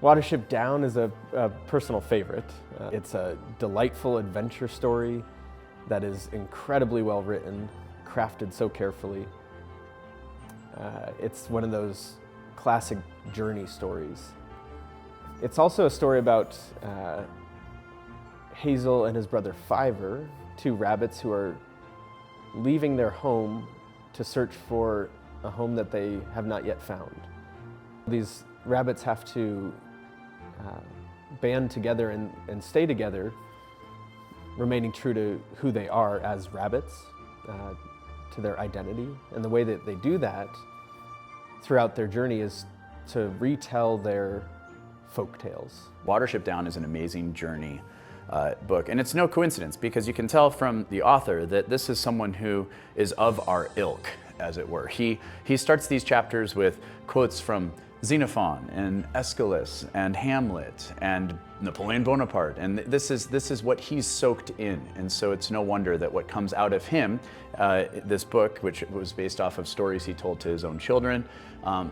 Watership Down is a personal favorite. It's a delightful adventure story that is incredibly well written, crafted so carefully. It's one of those classic journey stories. It's also a story about Hazel and his brother Fiver, two rabbits who are leaving their home to search for a home that they have not yet found. These rabbits have to band together and stay together, remaining true to who they are as rabbits, to their identity. And the way that they do that throughout their journey is to retell their folk tales. Watership Down is an amazing journey book, and it's no coincidence because you can tell from the author that this is someone who is of our ilk, as it were. He starts these chapters with quotes from Xenophon and Aeschylus and Hamlet and Napoleon Bonaparte, and this is what he's soaked in, and so it's no wonder that what comes out of him, this book, which was based off of stories he told to his own children,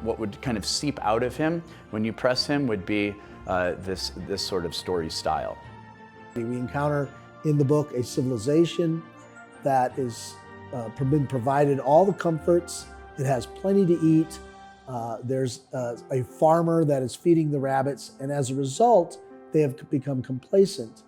what would kind of seep out of him when you press him would be this sort of story style. We encounter in the book a civilization that is been provided all the comforts. It has plenty to eat. There's a farmer that is feeding the rabbits, and as a result, they have become complacent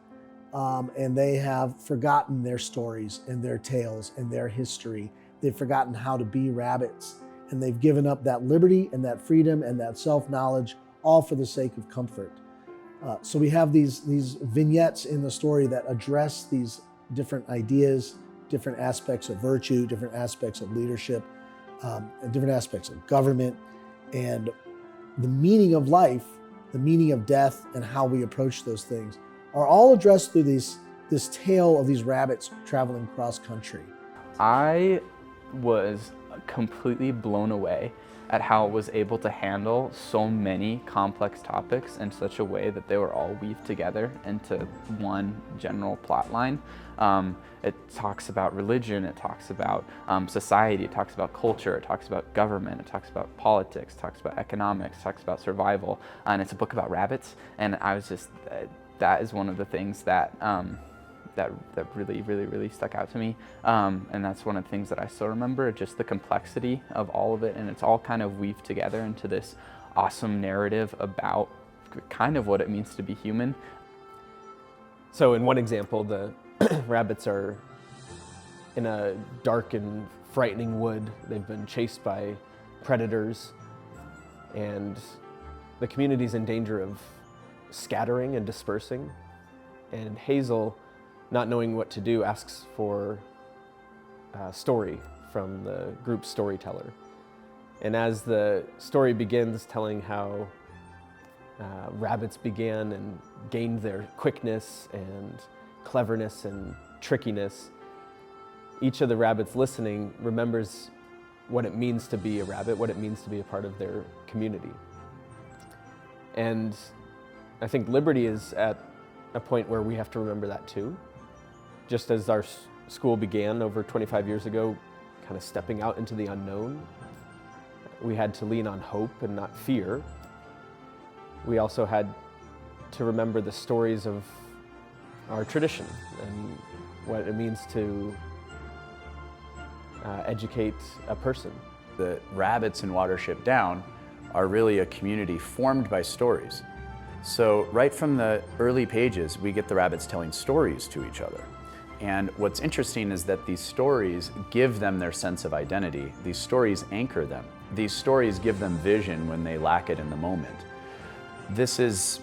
and they have forgotten their stories and their tales and their history. They've forgotten how to be rabbits, and they've given up that liberty and that freedom and that self-knowledge, all for the sake of comfort. So we have these vignettes in the story that address these different ideas, different aspects of virtue, different aspects of leadership, and different aspects of government, and the meaning of life, the meaning of death, and how we approach those things are all addressed through this tale of these rabbits traveling cross country. I was completely blown away at how it was able to handle so many complex topics in such a way that they were all weaved together into one general plot line. It talks about religion, it talks about society, it talks about culture, it talks about government, it talks about politics, it talks about economics, it talks about survival, and it's a book about rabbits. And I was just, that is one of the things that that really stuck out to me, and that's one of the things that I still remember, just the complexity of all of it, and it's all kind of weaved together into this awesome narrative about kind of what it means to be human. So in one example, the rabbits are in a dark and frightening wood. They've been chased by predators, and the community's in danger of scattering and dispersing, and Hazel, not knowing what to do, asks for a story from the group's storyteller. And as the story begins telling how rabbits began and gained their quickness and cleverness and trickiness, each of the rabbits listening remembers what it means to be a rabbit, what it means to be a part of their community. And I think liberty is at a point where we have to remember that too. Just as our school began over 25 years ago, kind of stepping out into the unknown, we had to lean on hope and not fear. We also had to remember the stories of our tradition and what it means to educate a person. The rabbits in Watership Down are really a community formed by stories. So right from the early pages, we get the rabbits telling stories to each other. And what's interesting is that these stories give them their sense of identity. These stories anchor them. These stories give them vision when they lack it in the moment. This is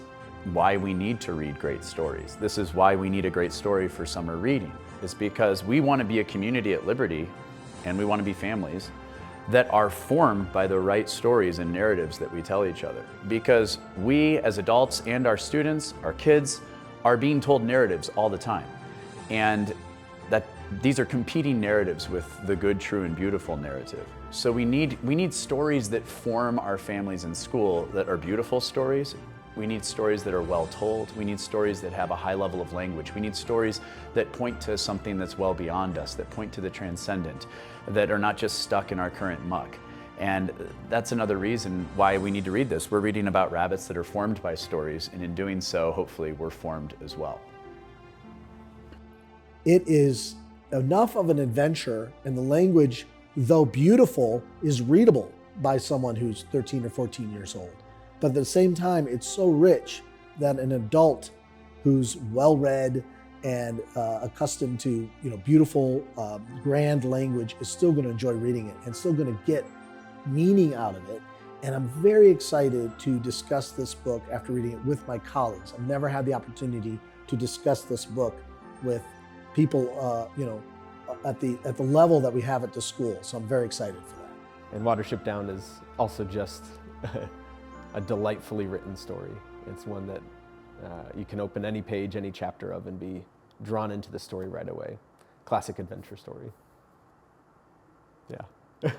why we need to read great stories. This is why we need a great story for summer reading. It's because we want to be a community at Liberty, and we want to be families that are formed by the right stories and narratives that we tell each other. Because we as adults and our students, our kids, are being told narratives all the time. And that these are competing narratives with the good, true, and beautiful narrative. So we need stories that form our families in school that are beautiful stories. We need stories that are well told. We need stories that have a high level of language. We need stories that point to something that's well beyond us, that point to the transcendent, that are not just stuck in our current muck. And that's another reason why we need to read this. We're reading about rabbits that are formed by stories, and in doing so, hopefully, we're formed as well. It is enough of an adventure, and the language, though beautiful, is readable by someone who's 13 or 14 years old. But at the same time, it's so rich that an adult who's well-read and accustomed to beautiful, grand language is still going to enjoy reading it and still going to get meaning out of it. And I'm very excited to discuss this book after reading it with my colleagues. I've never had the opportunity to discuss this book with people, at the level that we have at the school. So I'm very excited for that. And Watership Down is also just a delightfully written story. It's one that you can open any page, any chapter of, and be drawn into the story right away. Classic adventure story. Yeah.